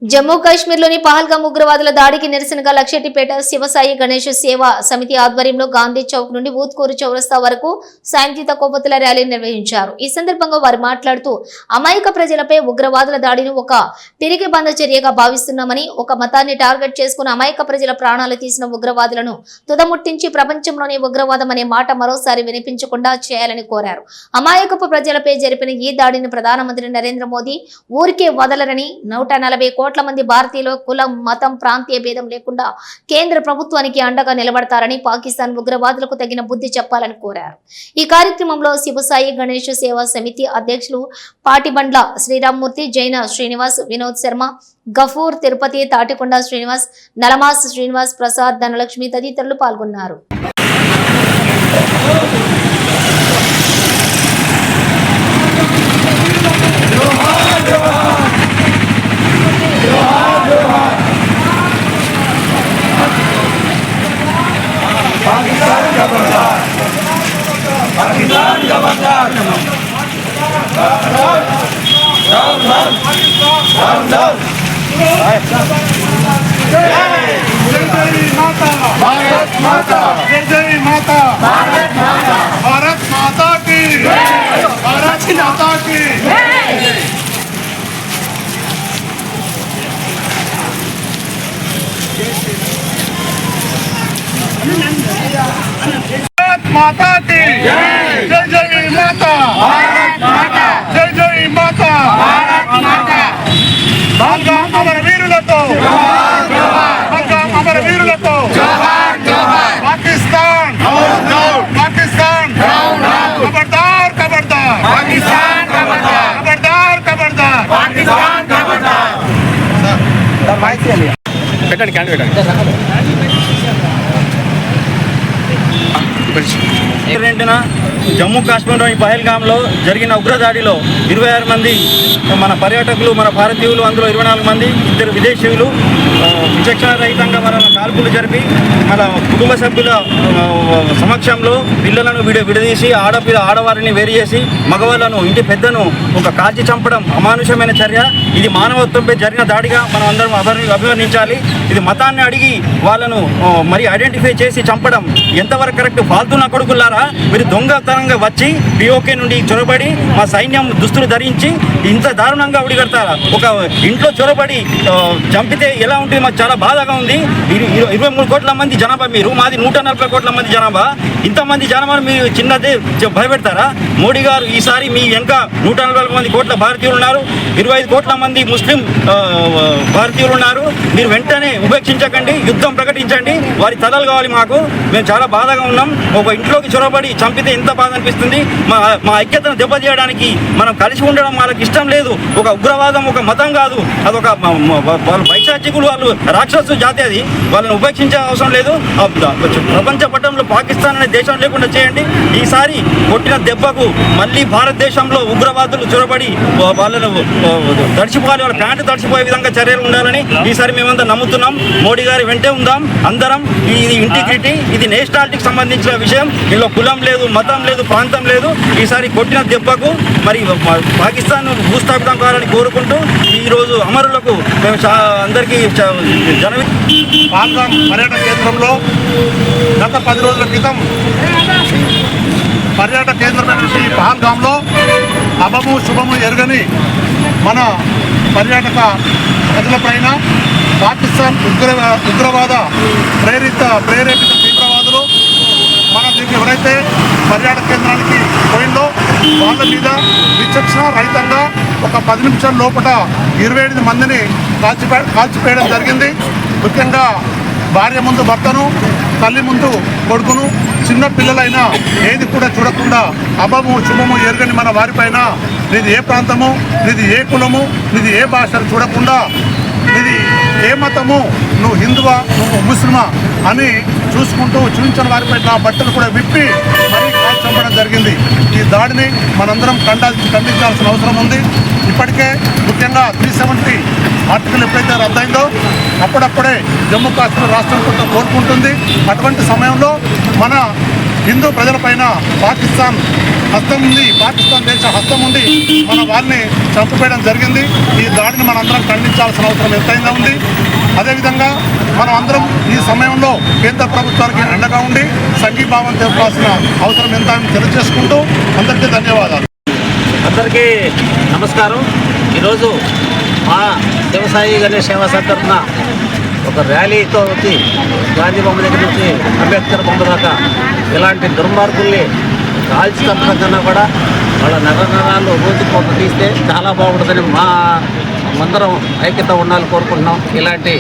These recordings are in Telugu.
జమ్మూ కాశ్మీర్లోని పహల్గామ్ ఉగ్రవాదుల దాడికి నిరసనగా లక్షెట్టిపేట శివసాయి గణేష్ సేవా సమితి ఆధ్వర్యంలో గాంధీ చౌక్ నుండి ఊత్కూరు చౌరస్తా వరకు శాంతియుత కొవ్వొత్తుల ర్యాలీ నిర్వహించారు. ఈ సందర్భంగా వారు మాట్లాడుతూ అమాయక ప్రజలపై ఉగ్రవాదుల దాడిని ఒక తిరిగి బంధ చర్యగా భావిస్తున్నామని, ఒక మతాన్ని టార్గెట్ చేసుకుని అమాయక ప్రజల ప్రాణాలు తీసిన ఉగ్రవాదులను తుదముట్టించి ప్రపంచంలోని ఉగ్రవాదం అనే మాట మరోసారి వినిపించకుండా చేయాలని కోరారు. అమాయకపు ప్రజలపై జరిపిన ఈ దాడిని ప్రధానమంత్రి నరేంద్ర మోదీ ఊరికే వదలరని, 140 కోట్ల మంది భారతీయులు కులం, మతం, ప్రాంతీయ భేదం లేకుండా కేంద్ర ప్రభుత్వానికి అండగా నిలబడతారని, పాకిస్తాన్ ఉగ్రవాదులకు తగిన బుద్ధి చెప్పాలని కోరారు. ఈ కార్యక్రమంలో శివసాయి గణేష్ సేవా సమితి అధ్యక్షులు పాటిబండ్ల శ్రీరామ్మూర్తి, జైన శ్రీనివాస్, వినోద్ శర్మ, గఫూర్, తిరుపతి, తాటికొండ శ్రీనివాస్, నలమాస్ శ్రీనివాస్, ప్రసాద్, ధనలక్ష్మి తదితరులు పాల్గొన్నారు. माता की जय जय माता, जय जय माता, पहलगाम अमर वीरुलको, पहलगाम अमर वीरुलको, पाकिस्तान पाकिस्तान खबरदार खबरदार, पाकिस्तान खबरदार खबरदार, पाकिस्तान खबरदार. పెట్టండి క్యాండిల్ పెట్టండి. జమ్మూ కాశ్మీర్లోని పహల్గామ్లో జరిగిన ఉగ్రదాడిలో 26 మంది మన పర్యాటకులు, మన భారతీయులు, అందులో 24 మంది, 2 విదేశీయులు విచక్షణ రహితంగా మన కాల్పులు జరిపి మన కుటుంబ సభ్యుల సమక్షంలో పిల్లలను విడదీసి ఆడవారిని వేరు చేసి మగవాళ్ళను, ఇంటి పెద్దను ఒక కాల్చి చంపడం అమానుషమైన చర్య. ఇది మానవత్వంపై జరిగిన దాడిగా మనం అందరం అభివర్ణించాలి. ఇది మతాన్ని అడిగి వాళ్ళను మరి ఐడెంటిఫై చేసి చంపడం ఎంతవరకు కరెక్ట్? ఫాల్తున్న కొడుకులారా, మీరు దొంగతనంగా వచ్చి పిఓకే నుండి చొరబడి మా సైన్యం దుస్తులు ధరించి ఇంత దారుణంగా ఉడిగడతారా? ఒక ఇంట్లో చొరబడి చంపితే ఎలా ఉంటుంది? మాకు చాలా బాధగా ఉంది. 23 కోట్ల మంది జనాభా మీరు, మాది 140 కోట్ల మంది జనాభా. ఇంతమంది జనాభాను మీరు చిన్నదే భయపెడతారా? మోడీ గారు ఈసారి మీ వెనుక 140 మంది కోట్ల భారతీయులు ఉన్నారు, 25 కోట్ల మంది ముస్లిం భారతీయులు ఉన్నారు. మీరు వెంటనే ఉపేక్షించకండి, యుద్ధం ప్రకటించండి. వారి తలలు కావాలి మాకు. మేము చాలా బాధగా ఉన్నాం. ఒక ఇంట్లోకి చొరబడి చంపితే ఎంత బాధ అనిపిస్తుంది. మా ఐక్యతను దెబ్బతీయడానికి మనం కలిసి ఉండడం వాళ్ళకి ఇష్టం లేదు. ఒక ఉగ్రవాదం ఒక మతం కాదు, అదొక వాళ్ళు పైశాచికులు, వాళ్ళు రాక్షసు జాతి. అది వాళ్ళని ఉపేక్షించే అవసరం లేదు. ప్రపంచ పటంలో పాకిస్తాన్ అనే దేశం లేకుండా చేయండి. ఈసారి కొట్టిన దెబ్బకు మళ్ళీ భారతదేశంలో ఉగ్రవాదులు చొరబడి వాళ్ళను తడిచిపోవాలి, వాళ్ళ ప్యాంటు తడిచిపోయే విధంగా చర్యలు ఉండాలని ఈసారి మేమంతా నమ్ముతున్నాం. మోడీ గారి వెంటే ఉందాం అందరం. ఇది ఇంటిగ్రిటీ, ఇది నేషనాలిటీకి సంబంధించిన విషయం. ఇందులో కులం లేదు, మతం లేదు, ప్రాంతం లేదు. ఈసారి కొట్టిన దెబ్బకు మరి పాకిస్తాన్ భూస్థాపితం కావాలని కోరుకుంటూ ఈరోజు అమరులకు మేము అందరికీ పహల్గామ్ పర్యాటక కేంద్రంలో గత 10 రోజుల క్రితం పర్యాటక కేంద్రమైన ఈ పహల్గామ్లో అభము శుభము ఎరుగని మన పర్యాటక ప్రజలపైన పాకిస్తాన్ ఉగ్రవాద ప్రేరిత తీవ్రవాదులు మన దీనికి ఎవరైతే పర్యాటక కేంద్రానికి పోయిందో వాళ్ళ మీద విచక్షణ రహితంగా ఒక 10 నిమిషాల లోపల 28 మందిని కాల్చిపేయడం జరిగింది. ముఖ్యంగా భార్య ముందు భర్తను, తల్లి ముందు కొడుకును, చిన్న పిల్లలైనా ఏది కూడా చూడకుండా అభము శుభము ఎరుగని మన వారిపైన నీది ఏ ప్రాంతము, నీది ఏ కులము, నీది ఏ భాషను చూడకుండా, నీది ఏ మతము, నువ్వు హిందువా, నువ్వు ముస్లిమా అని చూసుకుంటూ చూపించిన వారిపై నా బట్టలు కూడా విప్పి మరీ కాల్చి చంపడం జరిగింది. ఈ దాడిని మనందరం ఖండించాల్సిన అవసరం ఉంది. ఇప్పటికే ముఖ్యంగా 370 ఆర్టికల్ ఎప్పుడైతే రద్దయిందో అప్పుడప్పుడే జమ్మూ కాశ్మీర్ రాష్ట్రం కోరుకుంటుంది. అటువంటి సమయంలో మన హిందూ ప్రజలపైన పాకిస్తాన్ దేశ హస్తం ఉంది మన వారిని చంపివేయడం జరిగింది. ఈ దాడిని మనందరం ఖండించాల్సిన అవసరం ఎంతైనా ఉంది. అదేవిధంగా మనం అందరం ఈ సమయంలో కేంద్ర ప్రభుత్వానికి అండగా ఉండి సంఘీభావం తెలపాల్సిన అవసరం ఎంత అని తెలియజేసుకుంటూ అందరికీ ధన్యవాదాలు. అందరికీ నమస్కారం. ఈరోజు మా వ్యవసాయ గణేష్ సేవా తరఫున ఒక ర్యాలీతో వచ్చి గాంధీ బొమ్మ దగ్గర నుంచి అంబేద్కర్ బొమ్మ దాకా ఇలాంటి దుర్మార్గుల్ని కాల్చి చంపడం కన్నా కూడా వాళ్ళ నరాలు రోజుకు ఒక తీస్తే చాలా బాగుంటుందని అందరం ఐక్యత ఉండాలని కోరుకుంటున్నాం. ఇలాంటి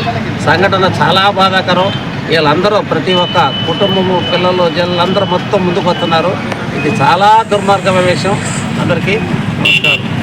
సంఘటన చాలా బాధాకరం. వీళ్ళందరూ ప్రతి ఒక్క కుటుంబము పిల్లలు జల్లందరూ మొత్తం ముందుకు వస్తున్నారు. ఇది చాలా దుర్మార్గమైన విషయం. అందరికీ నమస్కారం.